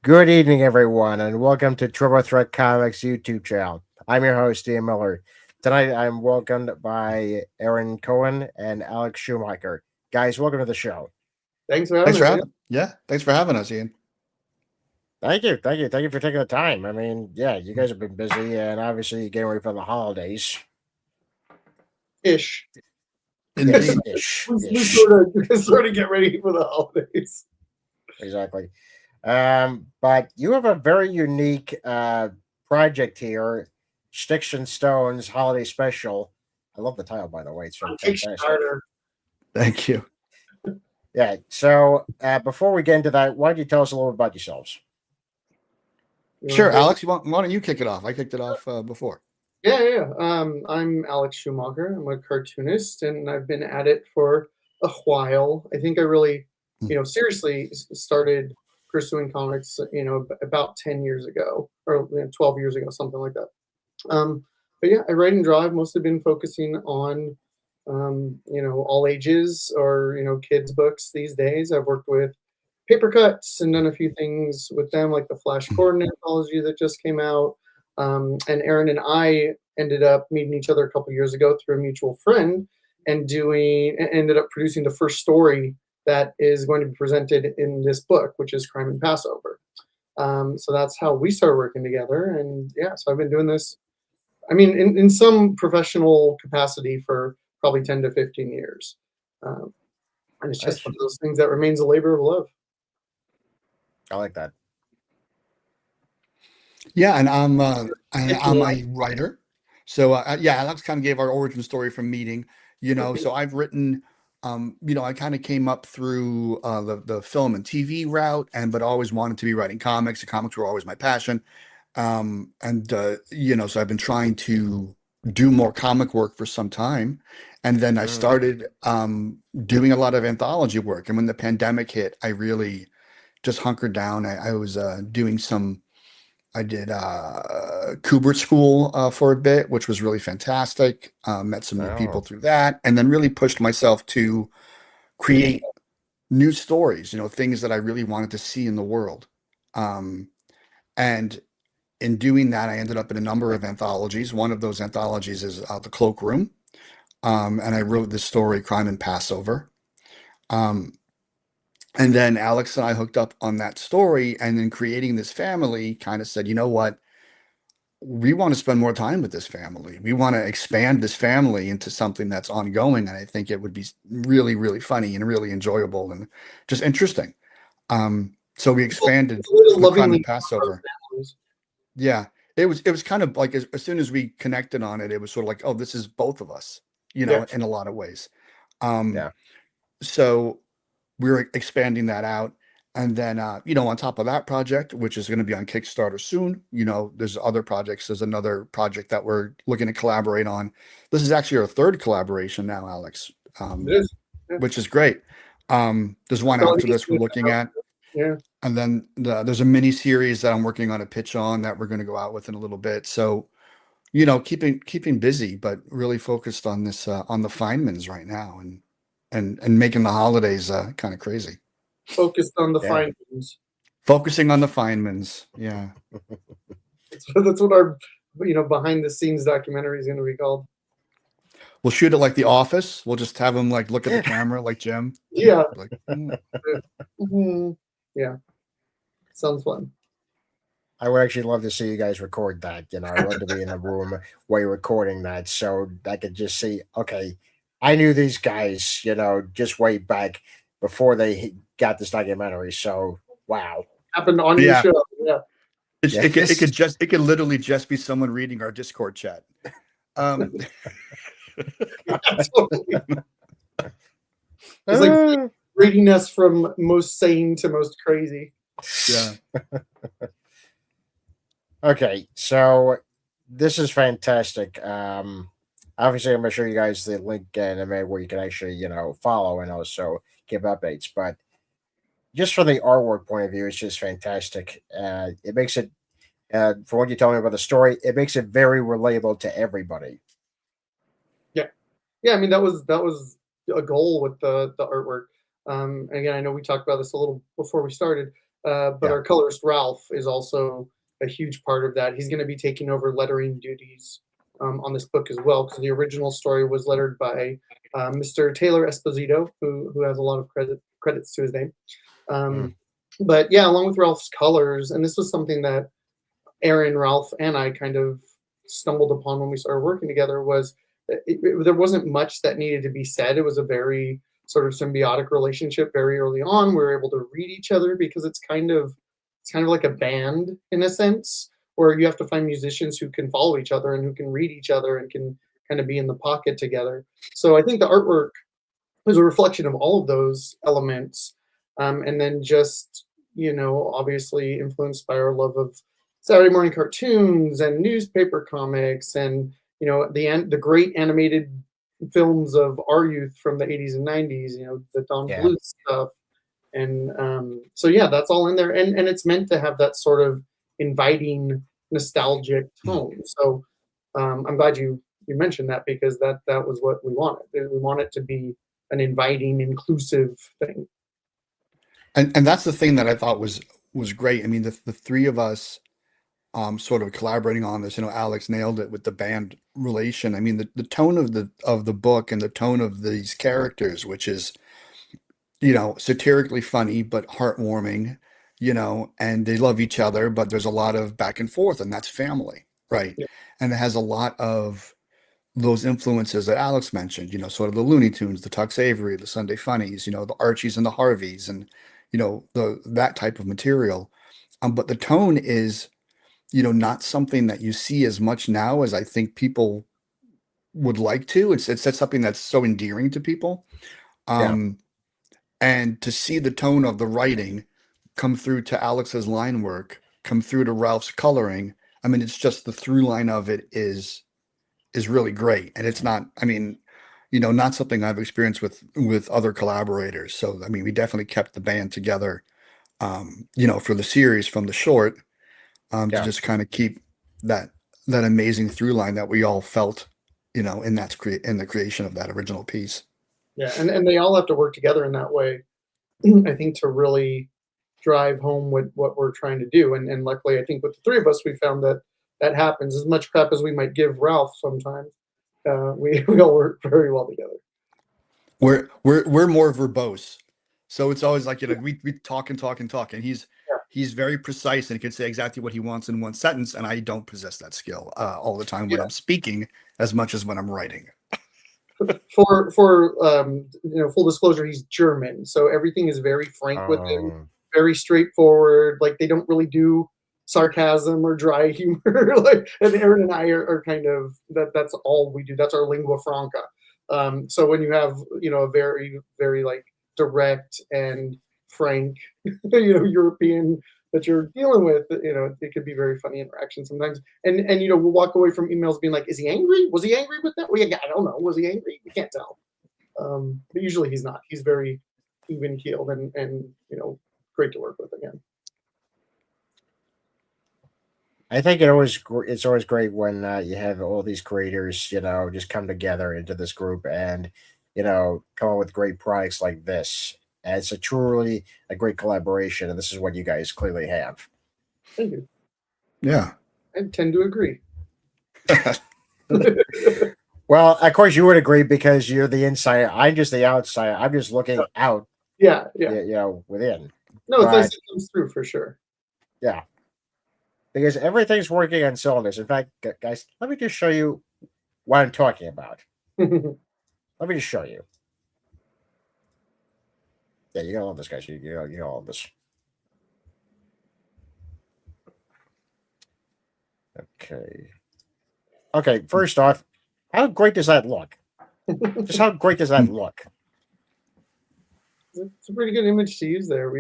Good evening, everyone, and welcome to Triple Threat Comics YouTube channel. I'm your host, Ian Miller. Tonight, I'm welcomed by Aaron Cohen and Alex Schumacher. Guys, welcome to the show. Thanks for Thanks having for us. having. Yeah, thanks for having us, Ian. Thank you for taking the time. I mean, yeah, you guys have been busy, and obviously getting ready for the holidays. Ish. Yes, Indeed. ish. We sort of get ready for the holidays. Exactly. But you have a very unique project here, Sticks and Stones Holiday Special. I love the title, by the way. It's fantastic. Kickstarter. Thank you. Yeah. So before we get into that, why don't you tell us a little bit about yourselves? Sure, Alex. Why don't you kick it off? I kicked it off before. Yeah. I'm Alex Schumacher. I'm a cartoonist, and I've been at it for a while. I think I really, seriously started pursuing comics, about 10 years ago or 12 years ago, something like that. But yeah, I write and draw. I've mostly been focusing on, all ages or, kids' books these days. I've worked with Paper Cuts and done a few things with them, like the Flash Gordon anthology that just came out. And Aaron and I ended up meeting each other a couple years ago through a mutual friend and ended up producing the first story that is going to be presented in this book, which is Crime and Passover. So that's how we started working together. And yeah, so I've been doing this, I mean, in some professional capacity for probably 10 to 15 years. And it's just one of those things that remains a labor of love. I like that. Yeah, and I'm a writer. So yeah, Alex kind of gave our origin story from meeting. So I've written. I kind of came up through the film and TV route, but always wanted to be writing comics. The comics were always my passion. So I've been trying to do more comic work for some time. And then I started doing a lot of anthology work. And when the pandemic hit, I really just hunkered down. I was doing I did Kubert School for a bit, which was really fantastic. Met some new people through that, and then really pushed myself to create new stories, things that I really wanted to see in the world. And in doing that, I ended up in a number of anthologies. One of those anthologies is The Cloakroom. And I wrote this story, Crime and Passover. And then Alex and I hooked up on that story, and then creating this family kind of said, you know what? We want to spend more time with this family. We want to expand this family into something that's ongoing. And I think it would be really, really funny and really enjoyable and just interesting. So we expanded the Crime and Passover. Yeah, it was kind of like as soon as we connected on it, it was sort of like, oh, this is both of us, in a lot of ways. So we're expanding that out. And then, on top of that project, which is going to be on Kickstarter soon, there's other projects. There's another project that we're looking to collaborate on. This is actually our third collaboration now, Alex, which is great. There's one after this we're looking at. Yeah. And then there's a mini series that I'm working on a pitch on that we're going to go out with in a little bit. So, keeping busy, but really focused on this, on the Feynmans right now and making the holidays kind of crazy. Focused on the Feynmans. Focusing on the Feynmans. Yeah. That's what our, behind the scenes documentary is going to be called. We'll shoot it like The Office. We'll just have him like look at the camera like Jim. Yeah. Like, Yeah. Sounds fun. I would actually love to see you guys record that. I'd love to be in a room while you're recording that, so I could just see. Okay, I knew these guys, just way back before they got this documentary. So wow, happened on your show. Yeah. It could literally just be someone reading our Discord chat. It's like reading us from most sane to most crazy. Yeah. Okay, so this is fantastic. Obviously, I'm gonna show you guys the link in a minute where you can actually, follow and also give updates. But just from the artwork point of view, it's just fantastic. It makes it, from what you tell me about the story, it makes it very relatable to everybody. Yeah. I mean, that was a goal with the artwork. Again, I know we talked about this a little before we started. but our colorist Ralph is also a huge part of that. He's going to be taking over lettering duties on this book as well, because the original story was lettered by Mr. Taylor Esposito, who has a lot of credits to his name. But yeah, along with Ralph's colors, and this was something that Aaron, Ralph, and I kind of stumbled upon when we started working together, was there wasn't much that needed to be said. It was a very sort of symbiotic relationship very early on. We were able to read each other, because it's kind of like a band in a sense, where you have to find musicians who can follow each other and who can read each other and can kind of be in the pocket together. So I think the artwork is a reflection of all of those elements. And then just, obviously influenced by our love of Saturday morning cartoons and newspaper comics, and the great animated films of our youth from the 80s and 90s, the Don Bluth stuff. And so yeah, that's all in there, and it's meant to have that sort of inviting, nostalgic tone. So I'm glad you mentioned that, because that was what we wanted. We want it to be an inviting, inclusive thing. And that's the thing that I thought was great. I mean, the three of us sort of collaborating on this, Alex nailed it with the band relation. I mean, the tone of the book and the tone of these characters, which is, satirically funny but heartwarming, and they love each other, but there's a lot of back and forth, and that's family, right? Yeah. And it has a lot of those influences that Alex mentioned, sort of the Looney Tunes, the Tuck Avery, the Sunday Funnies, the Archies and the Harveys, and that type of material. But the tone is, not something that you see as much now as I think people would like to. It's something that's so endearing to people. And to see the tone of the writing come through to Alex's line work, come through to Ralph's coloring. I mean, it's just the through line of it is really great. And it's not, I mean, not something I've experienced with other collaborators. So, I mean, we definitely kept the band together, for the series from the short, to just kind of keep that amazing through line that we all felt, in the creation of that original piece. Yeah, and they all have to work together in that way, I think, to really drive home what we're trying to do. And luckily, I think with the three of us, we found that happens. As much crap as we might give Ralph sometimes, we all work very well together. We're more verbose, so it's always like, we talk and talk and talk, and he's very precise and can say exactly what he wants in one sentence, and I don't possess that skill all the time when I'm speaking as much as when I'm writing. For full disclosure, he's German, so everything is very frank with him, very straightforward. Like, they don't really do sarcasm or dry humor. And Aaron and I are kind of that's all we do. That's our lingua franca. So when you have a very, very like direct and frank European that you're dealing with, it could be very funny interaction sometimes. And we'll walk away from emails being like, is he angry? Was he angry with that? I don't know. Was he angry? We can't tell. But usually he's not. He's very even keeled and great to work with again. I think it's always great when you have all these creators, just come together into this group and, come up with great products like this. And it's truly a great collaboration, and this is what you guys clearly have. Thank you. Yeah. I tend to agree. Well, of course you would agree, because you're the insider. I'm just the outsider. I'm just looking out. Yeah. Within. No, it's nice it comes through for sure. Yeah. Because everything's working on cylinders. In fact, guys, let me just show you what I'm talking about. Let me just show you. Yeah, you're gonna love this, guys. You're gonna love this. Okay. First off, how great does that look? Just how great does that look? It's a pretty good image to use there.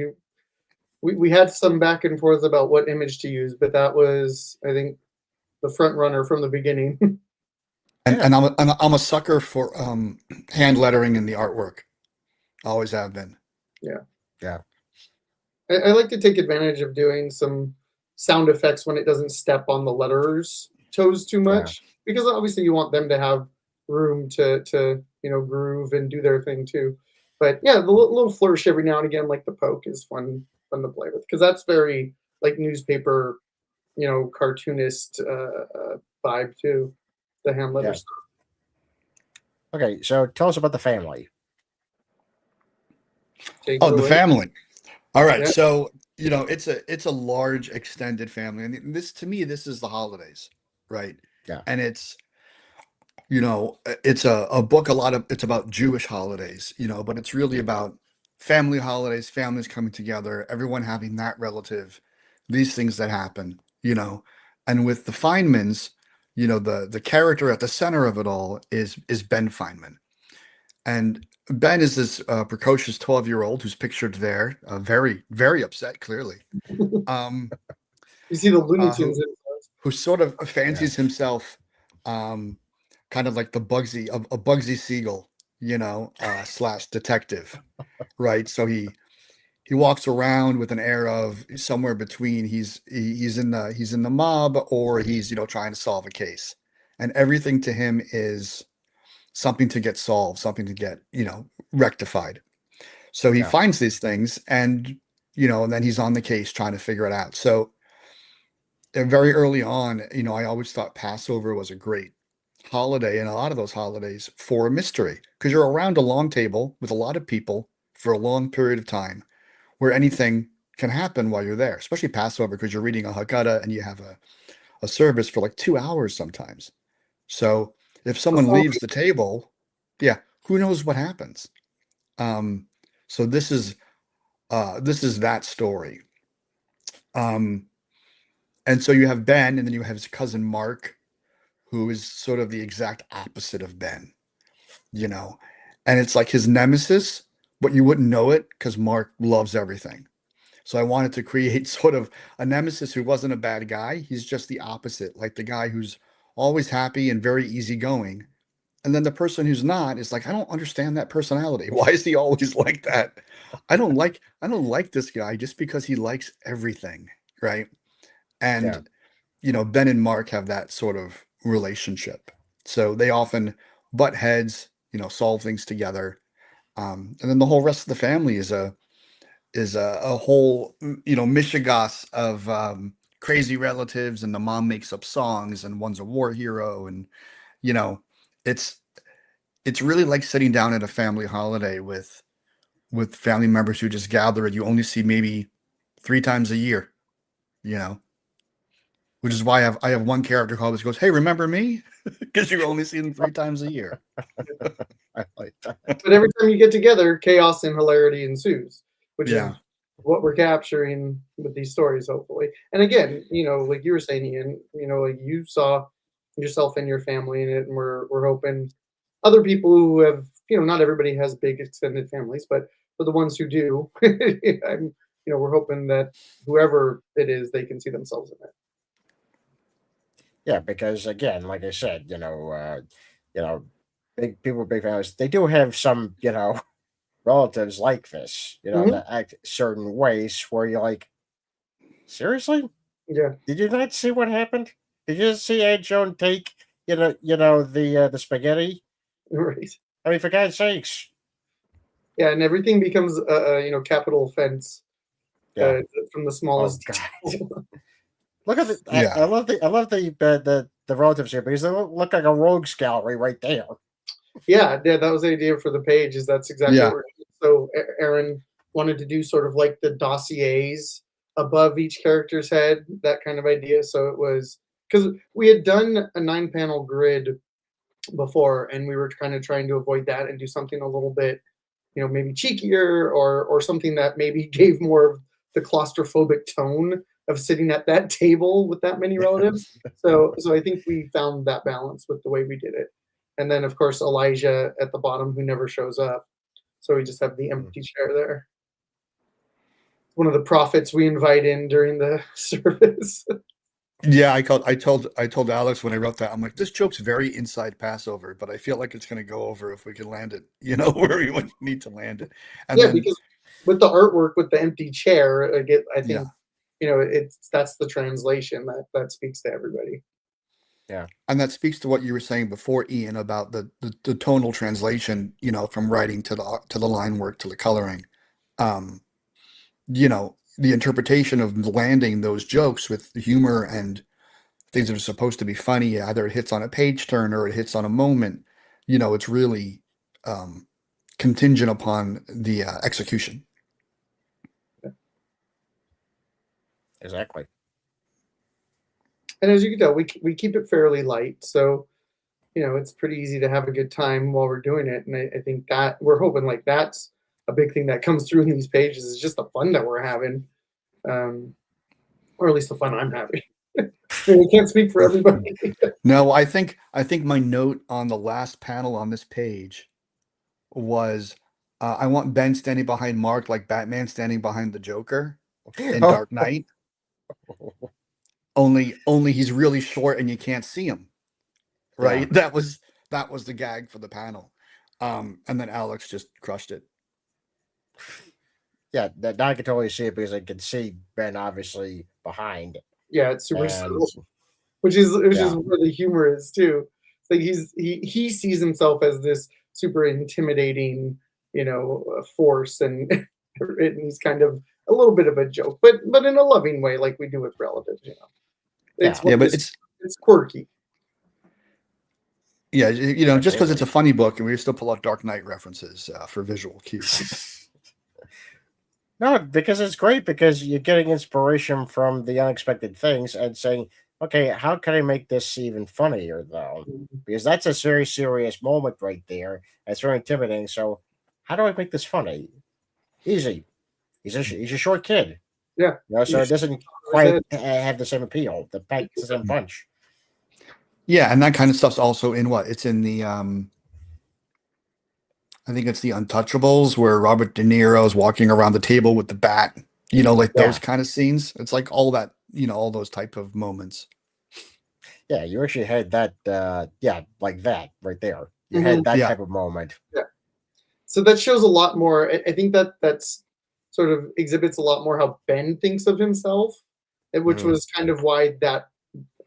We had some back and forth about what image to use, but that was, I think, the front runner from the beginning. And I'm a sucker for hand lettering in the artwork. Always have been. Yeah. I like to take advantage of doing some sound effects when it doesn't step on the letterers' toes too much, because obviously you want them to have room to groove and do their thing too. But yeah, the little flourish every now and again, like the poke, is fun to play with, because that's very like newspaper, cartoonist vibe too, the hand letter Yeah. stuff. Okay, so tell us about the family. Take Oh, it the away. family. All right. Yeah. So, it's a large extended family. And this to me, this is the holidays, right? Yeah. And it's a book, it's about Jewish holidays, but it's really about family holidays, families coming together, everyone having that relative, these things that happen, And with the Feynmans, the character at the center of it all is Ben Feynman. And Ben is this precocious 12-year-old who's pictured there, very, very upset, clearly. Um, You see the Looney who Tunes influence. who sort of Yeah. fancies himself um, kind of like a Bugsy Siegel, slash detective, right? So he walks around with an air of somewhere between he's in the mob, or he's trying to solve a case, and everything to him is something to get solved, something to get rectified. So he Yeah. finds these things, and then he's on the case trying to figure it out. So very early on, I always thought Passover was a great holiday, and a lot of those holidays for a mystery, because you're around a long table with a lot of people for a long period of time where anything can happen while you're there, especially Passover, because you're reading a Haggadah and you have a service for like 2 hours sometimes. So if someone Before leaves the table, yeah, who knows what happens? Um, so this is that story. Um, and so you have Ben, and then you have his cousin Mark, who is sort of the exact opposite of Ben, you know, and it's like his nemesis, but you wouldn't know it because Mark loves everything. So I wanted to create sort of a nemesis who wasn't a bad guy. He's just the opposite, like the guy who's always happy and very easygoing. And then the person who's not is like, I don't understand that personality. Why is he always like that? I don't like this guy just because he likes everything, right? Yeah. And Ben and Mark have that sort of relationship. So they often butt heads, solve things together. And then the whole rest of the family is a whole, mishigas of crazy relatives, and the mom makes up songs, and one's a war hero, and you know, it's it's really like sitting down at a family holiday with family members who just gather and you only see maybe 3 times a year, you know, which is why I have one character who always goes, "Hey, remember me?" Because you only see them 3 times a year. I like that. But every time you get together, chaos and hilarity ensues, which is Yeah. what we're capturing with these stories, hopefully. And again, like you were saying, Ian, like you saw yourself and your family in it, and we're hoping other people who have, not everybody has big extended families, but for the ones who do, we're hoping that whoever it is, they can see themselves in it. Yeah, because again, like I said, you know, big people, big families, they do have some, relatives like this, Hmm. that act certain ways where you're like, seriously? Yeah, Did you not see what happened? Did you see Aunt Joan take, the spaghetti? right. I mean, for God's sakes. Yeah, and everything becomes capital offense Yeah. from the Oh smallest God. detail. Look at the. I Yeah. love the relatives here because they look like a rogues gallery right there. Yeah, that was the idea for the page. Is that's exactly what Yeah. we're doing. So Aaron wanted to do sort of like the dossiers above each character's head, that kind of idea. So it was because we had done a 9-panel grid before, and we were kind of trying to avoid that and do something a little bit, maybe cheekier, or something that maybe gave more of the claustrophobic tone of sitting at that table with that many relatives. So I think we found that balance with the way we did it. And then of course Elijah at the bottom, who never shows up. So we just have the empty chair there. One of the prophets we invite in during the service. Yeah, I told Alex when I wrote that, I'm like, this joke's very inside Passover, but I feel like it's gonna go over if we can land it, where we would need to land it. And Yeah, then because with the artwork with the empty chair, I yeah, think that's the translation that speaks to everybody. Yeah. and that speaks to what you were saying before, Ian, about the tonal translation, from writing to the line work to the coloring. Um, the interpretation of landing those jokes with humor and things that are supposed to be funny, either it hits on a page turn or it hits on a moment, it's really contingent upon the execution. Exactly. And as you can tell, we keep it fairly light, so it's pretty easy to have a good time while we're doing it. And I think that we're hoping like that's a big thing that comes through in these pages is just the fun that we're having, or at least the fun I'm having. We can't speak for everybody. No, I think my note on the last panel on this page was I want Ben standing behind Mark like Batman standing behind the Joker in Oh. Dark Knight. Only he's really short and you can't see him. Right? Yeah. That was the gag for the panel. And then Alex just crushed it. Yeah, now I can totally see it because I can see Ben obviously behind. Yeah, it's super And subtle, which is where the humor is too. It's like he sees himself as this super intimidating, force, and he's kind of a little bit of a joke, but in a loving way, like we do with relatives. It's but it's quirky. Yeah, just because it's a funny book, and we still pull out Dark Knight references for visual cues. No, because it's great because you're getting inspiration from the unexpected things and saying, okay, how can I make this even funnier though? Because that's a very serious moment right there. It's very intimidating. So how do I make this funny? Easy. He's a short kid. Yeah. So it doesn't quite have the same appeal. The same punch. Yeah, and that kind of stuff's also in what? It's in the I think it's the Untouchables where Robert De Niro is walking around the table with the bat, like those kind of scenes. It's like all that, all those type of moments. Yeah, you actually had that, like that right there. You had that type of moment. Yeah. So that shows a lot more. I think that's sort of exhibits a lot more how Ben thinks of himself, which was kind of why that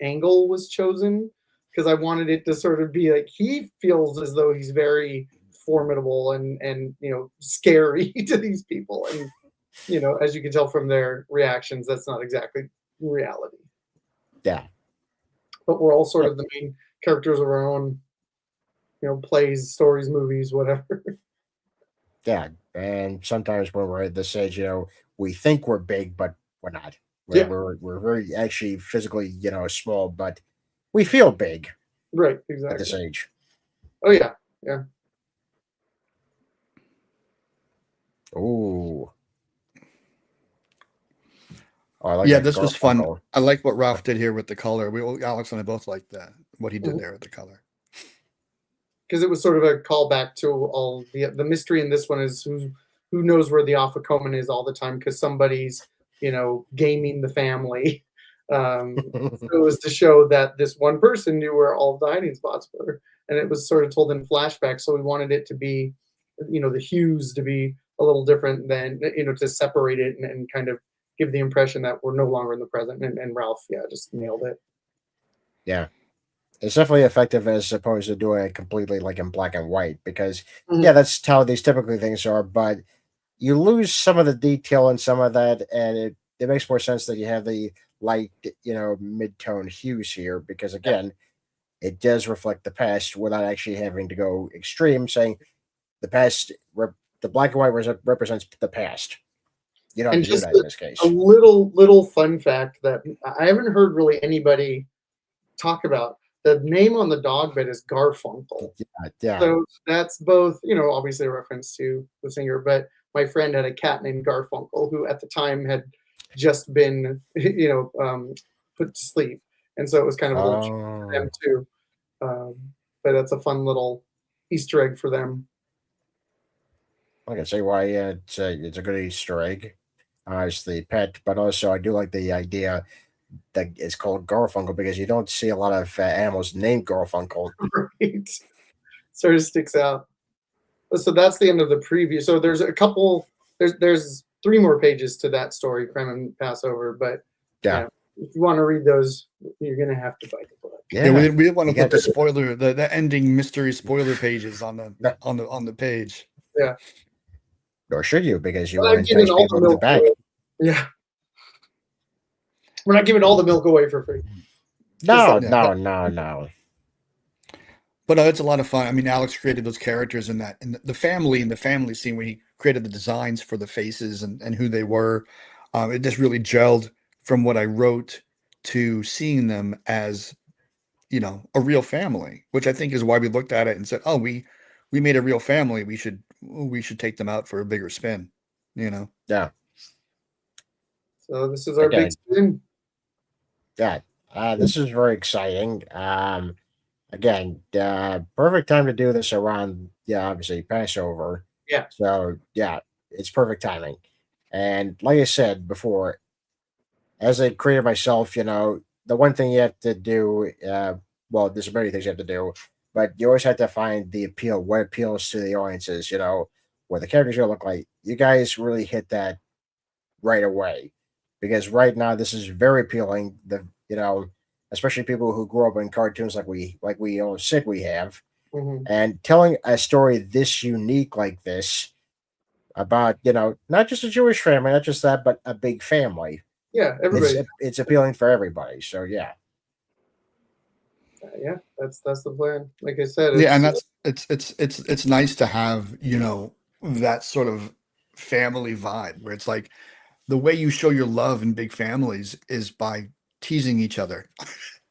angle was chosen, because I wanted it to sort of be like he feels as though he's very formidable and scary to these people, and as you can tell from their reactions, that's not exactly reality. Yeah, but we're all sort of the main characters of our own plays, stories, movies, whatever. Yeah, and sometimes when we're at this age, we think we're big, but we're not. We're very actually physically small, but we feel big. Right, exactly. At this age. Oh yeah. Ooh. Oh, I like this was fun. Color. I like what Ralph did here with the color. Alex and I both liked that, what he did there with the color. Because it was sort of a callback to all the mystery in this one is who knows where the Alpha Cohen is all the time, because somebody's gaming the family. So it was to show that this one person knew where all the hiding spots were, and it was sort of told in flashback. So we wanted it to be, the hues to be a little different than to separate it and kind of give the impression that we're no longer in the present. And Ralph, just nailed it. Yeah. It's definitely effective as opposed to doing it completely like in black and white, because that's how these typically things are, but you lose some of the detail and some of that, and it makes more sense that you have the light, mid-tone hues here, because again, it does reflect the past without actually having to go extreme, saying the past, the black and white represents the past. You don't have to do that in this case. A little fun fact that I haven't heard really anybody talk about. The name on the dog bed is Garfunkel. Yeah. So that's both, obviously a reference to the singer, but my friend had a cat named Garfunkel who at the time had just been, put to sleep. And so it was kind of a little for them too. But that's a fun little Easter egg for them. I can see why it's a good Easter egg as the pet, but also I do like the idea that it's called Garfunkel because you don't see a lot of animals named Garfunkel. Right. Sort of sticks out. So that's the end of the preview. So there's a couple. There's 3 more pages to that story, Crime and Passover. But if you want to read those, you're gonna have to buy the book. Yeah, we didn't want to put the spoiler, the ending mystery spoiler pages on the page. Yeah. Nor should you, because you want to entice people to the back. Yeah. We're not giving all the milk away for free. Just No, like Yeah, no, no, no. but it's a lot of fun. I mean, Alex created those characters in that, in the family scene where he created the designs for the faces and who they were. It just really gelled from what I wrote to seeing them as, a real family, which I think is why we looked at it and said, "Oh, we made a real family. We should take them out for a bigger spin." You know. Yeah, so. This is our big again, spin. yeah. This is very exciting. Again, perfect time to do this around, yeah, obviously Passover. Yeah. So yeah, it's perfect timing. And like I said before, as a creator myself, the one thing you have to do, well, there's many things you have to do, but you always have to find the appeal, what appeals to the audiences, what the characters are gonna look like. You guys really hit that right away, because right now this is very appealing. Especially people who grew up in cartoons like we all sick we have, Hmm. and telling a story this unique like this about not just a Jewish family, not just that, but a big family. Yeah, It's everybody. it's appealing for everybody. So yeah, Yeah, that's the plan. Like I said, Yeah, and it's that's it's nice to have, that sort of family vibe where it's like the way you show your love in big families is by teasing each other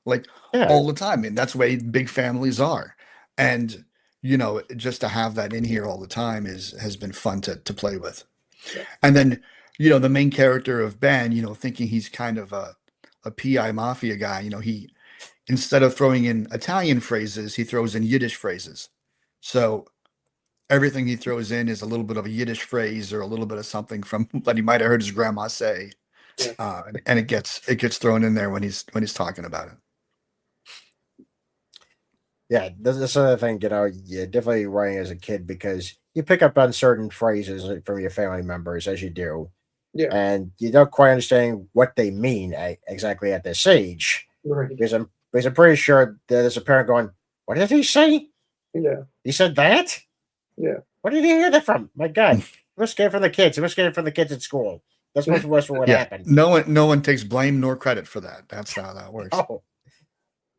like yeah, all the time. And that's the way big families are. And, just to have that in here all the time has been fun to play with. yeah, And then, the main character of Ben, thinking he's kind of a PI mafia guy, he instead of throwing in Italian phrases, he throws in Yiddish phrases. So everything he throws in is a little bit of a Yiddish phrase or a little bit of something from that he might have heard his grandma say, yeah. and it gets thrown in there when he's talking about it. yeah. This other thing, you're definitely writing as a kid because you pick up on certain phrases from your family members as you do, Yeah, and you don't quite understand what they mean exactly at this age. right. Because I'm pretty sure that there's a parent going, "What did he say? Yeah, He said that? yeah. Where did he hear that from? My God, he must get it from the kids. He must get it from the kids at school. That's what was what Yeah, happened." no one takes blame nor credit for that. That's how that works. Oh,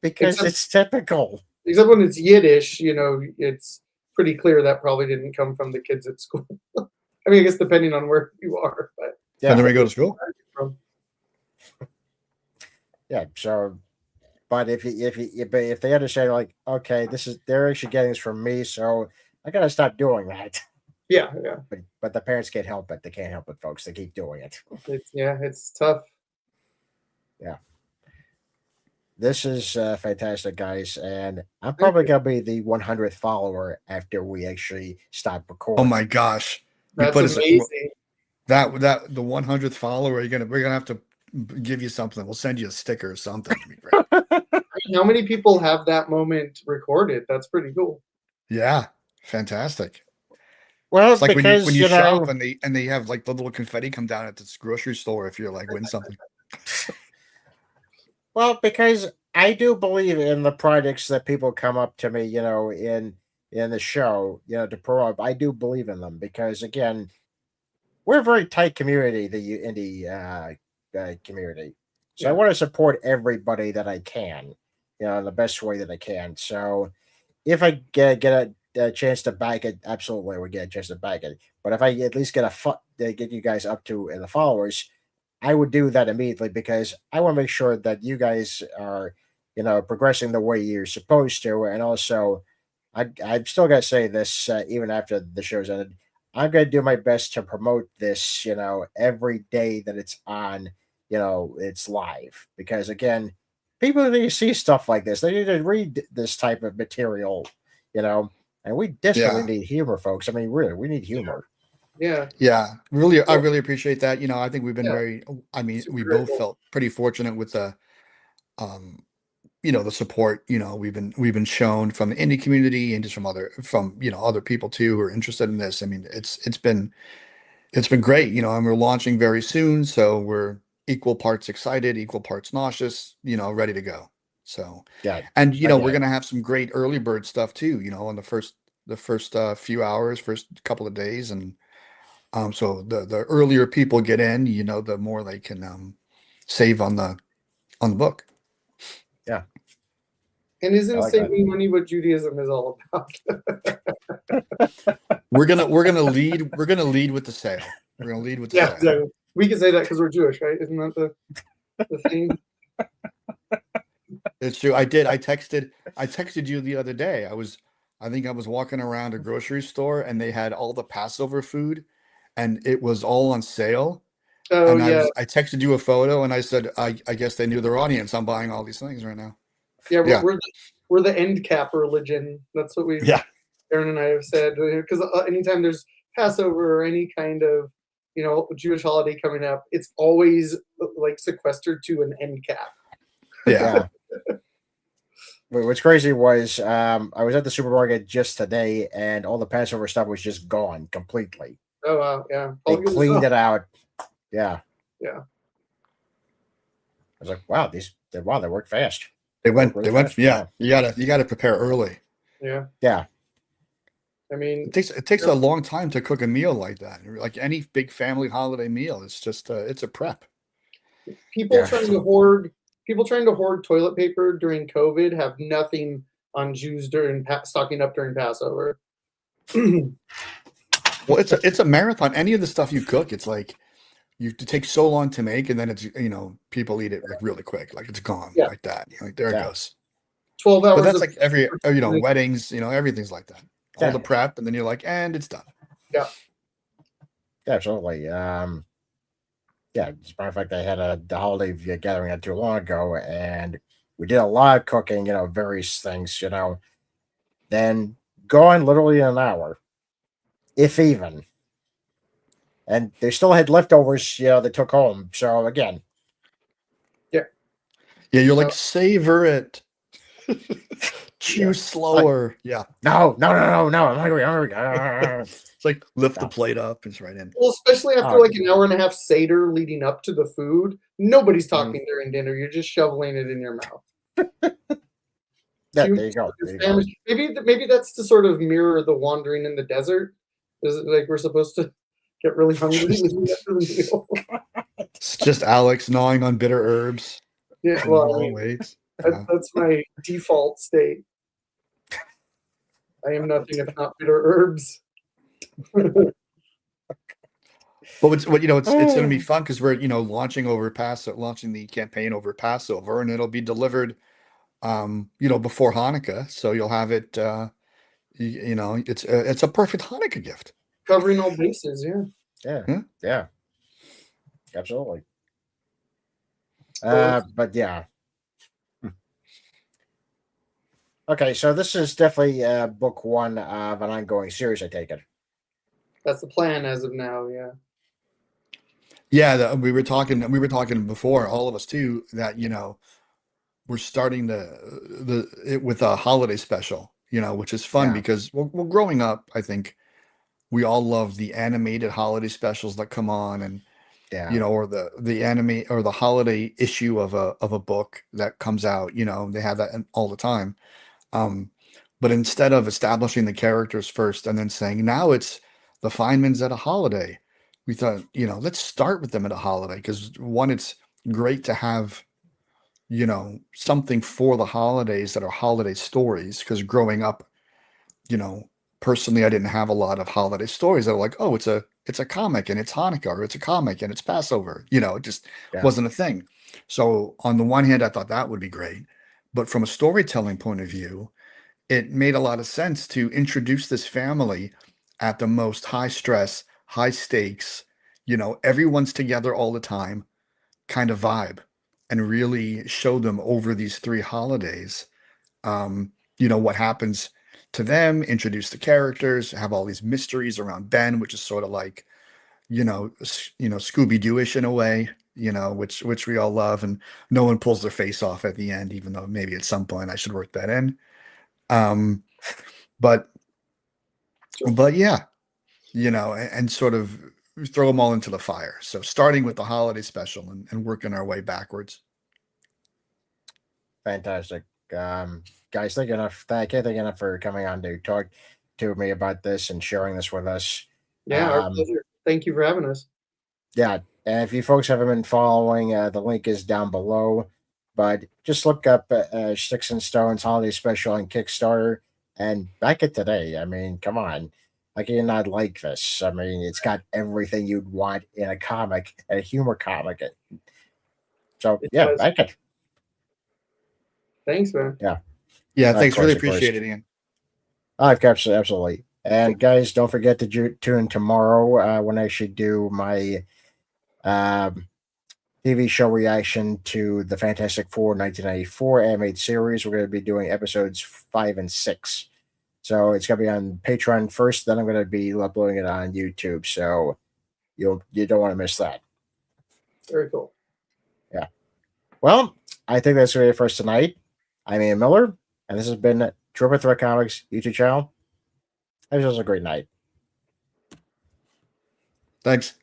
because Except it's typical. except when it's Yiddish, it's pretty clear that probably didn't come from the kids at school. I mean, I guess depending on where you are, but Depending Yeah, where you go to school. from yeah. So, but if they understand, like, okay, they're actually getting this from me, so I gotta stop doing that. yeah, yeah. But the parents can't help it. They can't help it, folks. They keep doing it. It's tough. Yeah. This is fantastic, guys, and I'm Thank probably you. gonna be the 100th follower after we actually stop Oh recording. my gosh. You That's put us amazing. that the 100th follower, we're gonna have to give you something. We'll send you a sticker or something. It'd be great. How many people have that moment recorded? That's pretty cool. Yeah, fantastic. Well, It's like when because you shop and they have like the little confetti come down at this grocery store if you're like win something. because I do believe in the projects that people come up to me, in the show, to promote. I do believe in them because, again, we're a very tight community, the indie community. So I Yeah, want to support everybody that I can, in the best way that I can. So if I get a chance to back it, absolutely, we get a chance to back it. But if I at least get you guys up to in the followers, I would do that immediately because I want to make sure that you guys are, progressing the way you're supposed to, and also, I'm still gonna say this even after the show's ended. I'm gonna do my best to promote this, every day that it's on, it's live because again, people need to see stuff like this. They need to read this type of material, you know, and we desperately Yeah. need humor, folks. I mean, really, we need humor. yeah, Yeah. Really, I well, really appreciate that. I think we've been yeah. I mean, Super we both grateful. felt pretty fortunate with um, the support, we've been shown from the indie community and just from other people too who are interested in this. I mean, it's been great, and we're launching very soon, so we're equal parts excited, equal parts nauseous, ready to go. So, Yeah, and we're again, gonna have some great early bird stuff too, on the first few hours, first couple of days, and so the earlier people get in, the more they can save on the book. Yeah, And I isn't like that. saving money what Judaism is all about? We're gonna lead with the sale. We're gonna lead with the Yeah, sale. exactly. We can say that because we're Jewish, right? Isn't that the thing? It's true. I texted you the other day. I think I was walking around a grocery store and they had all the Passover food and it was all on sale. Oh And yeah, I texted you a photo and I said, I guess they knew their audience. I'm buying all these things right now. yeah. Yeah. We're the end cap religion. That's what Yeah. Aaron and I have said, because anytime there's Passover or any kind of Jewish holiday coming up, it's always like sequestered to an end cap. Yeah. Yeah. What's crazy was I was at the supermarket just today, and all the Passover stuff was just gone completely. Oh wow, yeah. They All good cleaned stuff. it out. Yeah, Yeah. I was like, wow, they work fast. They Work went, really they went, fast. yeah. You gotta prepare early. Yeah. Yeah, I mean, It takes a long time to cook a meal like that. Like any big family holiday meal, it's just it's a prep. people yeah. trying to hoard people trying to hoard toilet paper during COVID have nothing on Jews during stocking up during Passover. Well, it's a marathon. Any of the stuff you cook, it's like it takes so long to make, and then it's people eat it like really quick, like it's gone Yeah. like that. Like there it Yeah. goes. 12 But hours that's of like every weddings, everything's like that. All Yeah. the prep, and then you're like, and it's done. yeah. Yeah, absolutely. Yeah, as a matter of fact, I had the holiday gathering not too long ago, and we did a lot of cooking, various things, then gone literally in an hour, if even. And they still had leftovers, they took home. So again, Yeah. Yeah, you're like So, savor it, chew yeah. slower. Yeah, no, no, no, no, no, I'm hungry, I'm hungry. it's like lift the No. plate up, it's right in. Well, especially after Oh, like an hour and a half Seder leading up to the food, nobody's Mm-hmm. talking during dinner. You're just shoveling it in your mouth. yeah, You there you go. There you go. famished. Maybe that's to sort of mirror the wandering in the desert. Is it like we're supposed to get really hungry leading up to the meal? It's just Alex gnawing on bitter herbs. Yeah, in well, I long mean, waits. Yeah. that's my default state. I am nothing if not bitter herbs. But it's going to be fun because we're launching the campaign over Passover, and it'll be delivered before Hanukkah, so you'll have it. It's a perfect Hanukkah gift. Covering all bases, yeah. Yeah, Yeah. yeah, absolutely. Well, But yeah. Okay, so this is definitely book one of an ongoing series, I take it. that's the plan as of now, yeah. Yeah, we were talking before, all of us too, that we're starting it with a holiday special, which is fun Yeah, because well, growing up, I think we all love the animated holiday specials that come on, and yeah, or the anime or the holiday issue of a book that comes out. They have that all the time. Um, but instead of establishing the characters first and then saying now it's the Feynmans at a holiday, we thought let's start with them at a holiday because one, it's great to have something for the holidays that are holiday stories. Because growing up, you know, personally, I didn't have a lot of holiday stories that are like, oh, it's a comic and it's Hanukkah, or it's a comic and it's Passover. It just yeah, wasn't a thing. So on the one hand, I thought that would be great, but from a storytelling point of view, it made a lot of sense to introduce this family at the most high stress, high stakes, everyone's together all the time kind of vibe, and really show them over these three holidays what happens to them, introduce the characters, have all these mysteries around Ben, which is sort of like, Scooby-Doo-ish in a way, which we all love, and no one pulls their face off at the end, even though maybe at some point I should work that in. Um, but but yeah, and sort of throw them all into the fire. So starting with the holiday special and working our way backwards. fantastic. Guys, I can't thank enough for coming on to talk to me about this and sharing this with us. Yeah, our Um, pleasure. Thank you for having us. yeah, And if you folks haven't been following, the link is down below. But just look up Sticks and Stones Holiday Special on Kickstarter and back it today. I mean, come on. Like, you not like this. I mean, it's got everything you'd want in a comic, a humor comic. So, It yeah, does. back it. Thanks, man. Yeah, Yeah, of thanks. course, Really of course. appreciate it, Ian. Absolutely. And guys, don't forget to tune in tomorrow when I should do my um, TV show reaction to the Fantastic Four 1994 animated series. We're going to be doing episodes 5 and 6. So it's going to be on Patreon first, then I'm going to be uploading it on YouTube. So you don't want to miss that. Very cool. Yeah. Well, I think that's it for us tonight. I'm Ian Miller, and this has been Triple Threat Comics YouTube channel. It was a great night. Thanks.